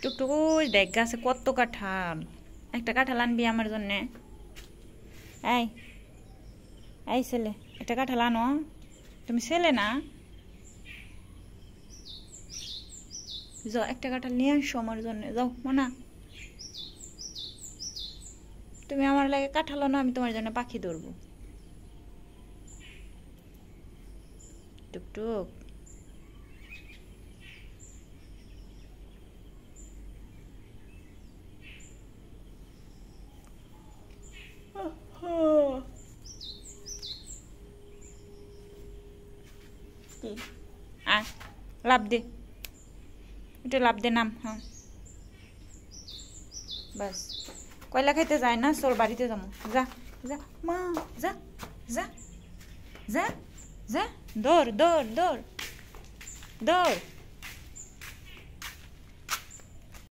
টুকটুক ওই দেখ গাছে কত কাঁঠাল। একটা কাঁঠাল আনবি আমার জন্যে? এই এই ছেলে, একটা কাঁঠাল আনো। তুমি ছেলে না? যাও একটা কাঁঠাল নিয়ে আসো আমার জন্য, যাও মানা। তুমি আমার লাগে কাঁঠাল না, আমি তোমার জন্য পাখি ধরবো। টুকটুক লাভ দে, একটু লাভ দে, নাম। হ্যাঁ বাস, কয়লা খাইতে যায় না, চল বাড়িতে যাবো। যা যা মা, যা যা যা যা, দৌড় দৌড় দৌড় দৌড়।